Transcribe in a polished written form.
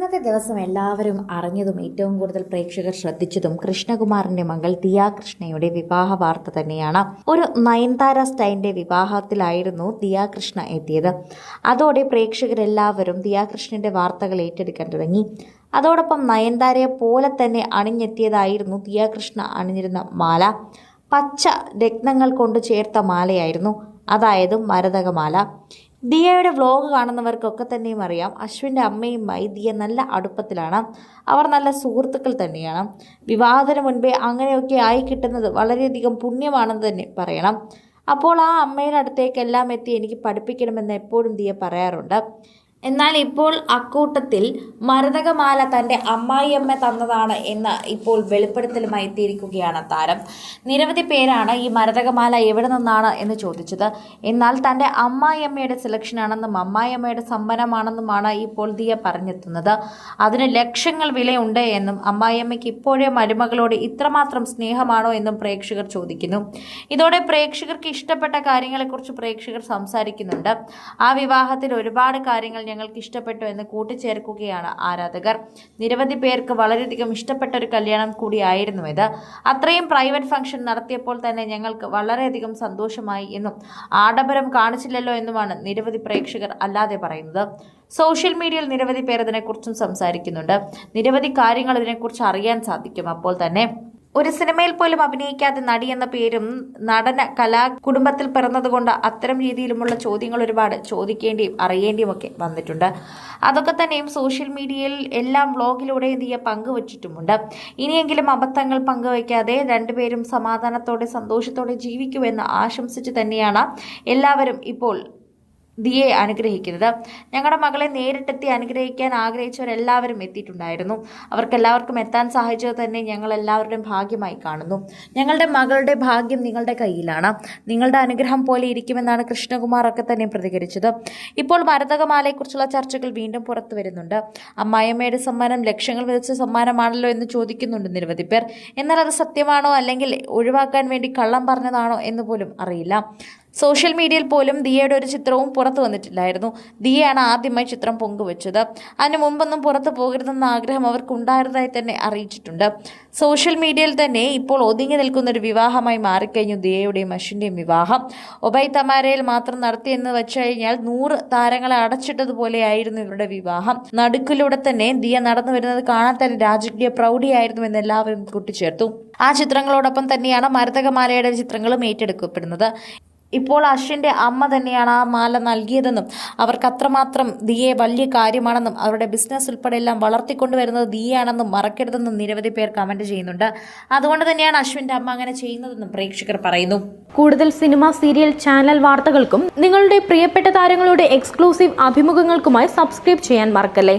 ഇന്നത്തെ ദിവസം എല്ലാവരും അറിഞ്ഞതും ഏറ്റവും കൂടുതൽ പ്രേക്ഷകർ ശ്രദ്ധിച്ചതും കൃഷ്ണകുമാറിന്റെ മകൾ ദിയ കൃഷ്ണയുടെ വിവാഹ വാർത്ത തന്നെയാണ്. ഒരു നയൻതാര സ്റ്റൈലിന്റെ വിവാഹത്തിലായിരുന്നു ദിയ കൃഷ്ണ എത്തിയത്. അതോടെ പ്രേക്ഷകരെല്ലാവരും ദിയ കൃഷ്ണന്റെ വാർത്തകൾ ഏറ്റെടുക്കാൻ തുടങ്ങി. അതോടൊപ്പം നയൻതാരയെ പോലെ തന്നെ അണിഞ്ഞെത്തിയതായിരുന്നു ദിയ കൃഷ്ണ അണിഞ്ഞിരുന്ന മാല. പച്ച രത്നങ്ങൾ കൊണ്ട് ചേർത്ത മാലയായിരുന്നു, അതായത് മരതകമാല. ദിയയുടെ വ്ലോഗ് കാണുന്നവർക്കൊക്കെ തന്നെയും അറിയാം, അശ്വിൻ്റെ അമ്മയുമായി ദിയ നല്ല അടുപ്പത്തിലാണ്. അവർ നല്ല സുഹൃത്തുക്കൾ തന്നെയാണ്. വിവാഹത്തിന് മുൻപേ അങ്ങനെയൊക്കെ ആയി കിട്ടുന്നത് വളരെയധികം പുണ്യമാണെന്ന് തന്നെ പറയണം. അപ്പോൾ ആ അമ്മയുടെ അടുത്തേക്കെല്ലാം എത്തി എനിക്ക് പഠിപ്പിക്കണമെന്ന് എപ്പോഴും ദിയ പറയാറുണ്ട്. എന്നാൽ ഇപ്പോൾ അക്കൂട്ടത്തിൽ മരതകമാല തൻ്റെ അമ്മായിയമ്മ തന്നതാണ് എന്ന് ഇപ്പോൾ വെളിപ്പെടുത്തലുമായി എത്തിയിരിക്കുകയാണ് താരം. നിരവധി പേരാണ് ഈ മരതകമാല എവിടെ നിന്നാണ് എന്ന് ചോദിച്ചത്. എന്നാൽ തൻ്റെ അമ്മായിയമ്മയുടെ സെലക്ഷനാണെന്നും അമ്മായിയമ്മയുടെ സമ്മാനമാണെന്നുമാണ് ഇപ്പോൾ ദിയ പറഞ്ഞെത്തുന്നത്. അതിന് ലക്ഷങ്ങൾ വിലയുണ്ട് എന്നും അമ്മായിയമ്മയ്ക്ക് ഇപ്പോഴേ മരുമകളോട് ഇത്രമാത്രം സ്നേഹമാണോ എന്നും പ്രേക്ഷകർ ചോദിക്കുന്നു. ഇതോടെ പ്രേക്ഷകർക്ക് ഇഷ്ടപ്പെട്ട കാര്യങ്ങളെക്കുറിച്ച് പ്രേക്ഷകർ സംസാരിക്കുന്നുണ്ട്. ആ വിവാഹത്തിൽ ഒരുപാട് കാര്യങ്ങൾ ഞങ്ങൾക്ക് ഇഷ്ടപ്പെട്ടു എന്ന് കൂട്ടിച്ചേർക്കുകയാണ് ആരാധകർ. നിരവധി പേർക്ക് വളരെയധികം ഇഷ്ടപ്പെട്ട ഒരു കല്യാണം കൂടിയായിരുന്നു ഇത്. അത്രയും പ്രൈവറ്റ് ഫംഗ്ഷൻ നടത്തിയപ്പോൾ തന്നെ ഞങ്ങൾക്ക് വളരെയധികം സന്തോഷമായി എന്നും ആഡംബരം കാണിച്ചില്ലല്ലോ എന്നുമാണ് നിരവധി പ്രേക്ഷകർ അല്ലാതെ പറയുന്നത്. സോഷ്യൽ മീഡിയയിൽ നിരവധി പേർ ഇതിനെക്കുറിച്ചും സംസാരിക്കുന്നുണ്ട്. നിരവധി കാര്യങ്ങൾ ഇതിനെക്കുറിച്ച് അറിയാൻ സാധിക്കും. അപ്പോൾ തന്നെ ഒരു സിനിമയിൽ പോലും അഭിനയിക്കാതെ നടി എന്ന പേരും നടന കലാ കുടുംബത്തിൽ പിറന്നതുകൊണ്ട് അത്തരം രീതിയിലുമുള്ള ചോദ്യങ്ങൾ ഒരുപാട് ചോദിക്കേണ്ടിയും അറിയേണ്ടിയും ഒക്കെ വന്നിട്ടുണ്ട്. അതൊക്കെ തന്നെയും സോഷ്യൽ മീഡിയയിൽ എല്ലാം വ്ലോഗിലൂടെയും ദിയ പങ്കുവച്ചിട്ടുമുണ്ട്. ഇനിയെങ്കിലും അബദ്ധങ്ങൾ പങ്കുവയ്ക്കാതെ രണ്ടുപേരും സമാധാനത്തോടെ സന്തോഷത്തോടെ ജീവിക്കുമെന്ന് ആശംസിച്ച് തന്നെയാണ് എല്ലാവരും ഇപ്പോൾ ദിയയെ അനുഗ്രഹിക്കുന്നത്. ഞങ്ങളുടെ മകളെ നേരിട്ടെത്തി അനുഗ്രഹിക്കാൻ ആഗ്രഹിച്ചവരെല്ലാവരും എത്തിയിട്ടുണ്ടായിരുന്നു. അവർക്കെല്ലാവർക്കും എത്താൻ സാധിച്ചത് തന്നെ ഞങ്ങൾ എല്ലാവരുടെയും ഭാഗ്യമായി കാണുന്നു. ഞങ്ങളുടെ മകളുടെ ഭാഗ്യം നിങ്ങളുടെ കയ്യിലാണ്, നിങ്ങളുടെ അനുഗ്രഹം പോലെ ഇരിക്കുമെന്നാണ് കൃഷ്ണകുമാർ ഒക്കെ തന്നെ പ്രതികരിച്ചത്. ഇപ്പോൾ മരതകമാലയെക്കുറിച്ചുള്ള ചർച്ചകൾ വീണ്ടും പുറത്തു വരുന്നുണ്ട്. അമ്മായിയമ്മയുടെ സമ്മാനം ലക്ഷങ്ങൾ വിധിച്ച സമ്മാനമാണല്ലോ എന്ന് ചോദിക്കുന്നുണ്ട് നിരവധി പേർ. എന്നാൽ അത് സത്യമാണോ അല്ലെങ്കിൽ ഒഴിവാക്കാൻ വേണ്ടി കള്ളം പറഞ്ഞതാണോ എന്ന് പോലും അറിയില്ല. സോഷ്യൽ മീഡിയയിൽ പോലും ദിയയുടെ ഒരു ചിത്രവും പുറത്തു വന്നിട്ടില്ലായിരുന്നു. ദിയയാണ് ആദ്യമായി ചിത്രം പങ്കുവച്ചത്. അതിനു മുമ്പൊന്നും പുറത്തു പോകരുതെന്ന ആഗ്രഹം അവർക്കുണ്ടായിരുന്നതായി തന്നെ അറിയിച്ചിട്ടുണ്ട്. സോഷ്യൽ മീഡിയയിൽ തന്നെ ഇപ്പോൾ ഒതുങ്ങി നിൽക്കുന്ന ഒരു വിവാഹമായി മാറിക്കഴിഞ്ഞു ദിയയുടെയും അശ്വിൻ്റെയും വിവാഹം. ഒബൈ തമാരയിൽ മാത്രം നടത്തിയെന്ന് വെച്ചു കഴിഞ്ഞാൽ 100 താരങ്ങളെ അടച്ചിട്ടതുപോലെയായിരുന്നു ഇവരുടെ വിവാഹം. നടുക്കിലൂടെ തന്നെ ദിയ നടന്നു വരുന്നത് കാണാൻ തന്നെ രാജകീയ പ്രൗഢിയായിരുന്നു എന്ന് എല്ലാവരും കൂട്ടിച്ചേർത്തു. ആ ചിത്രങ്ങളോടൊപ്പം തന്നെയാണ് മരതകമാലയുടെ ചിത്രങ്ങളും ഏറ്റെടുക്കപ്പെടുന്നത്. ഇപ്പോൾ അശ്വിൻ്റെ അമ്മ തന്നെയാണ് ആ മാല നൽകിയതെന്നും അവർക്ക് അത്രമാത്രം ദിയയെ വലിയ കാര്യമാണെന്നും അവരുടെ ബിസിനസ് ഉൾപ്പെടെ എല്ലാം വളർത്തിക്കൊണ്ടുവരുന്നത് ദിയയാണെന്നും മറക്കരുതെന്നും നിരവധി പേർ കമന്റ് ചെയ്യുന്നുണ്ട്. അതുകൊണ്ട് തന്നെയാണ് അശ്വിൻ്റെ അമ്മ അങ്ങനെ ചെയ്യുന്നതെന്നും പ്രേക്ഷകർ പറയുന്നു. കൂടുതൽ സിനിമ, സീരിയൽ, ചാനൽ വാർത്തകൾക്കും നിങ്ങളുടെ പ്രിയപ്പെട്ട താരങ്ങളുടെ എക്സ്ക്ലൂസീവ് അഭിമുഖങ്ങൾക്കുമായി സബ്സ്ക്രൈബ് ചെയ്യാൻ മറക്കല്ലേ.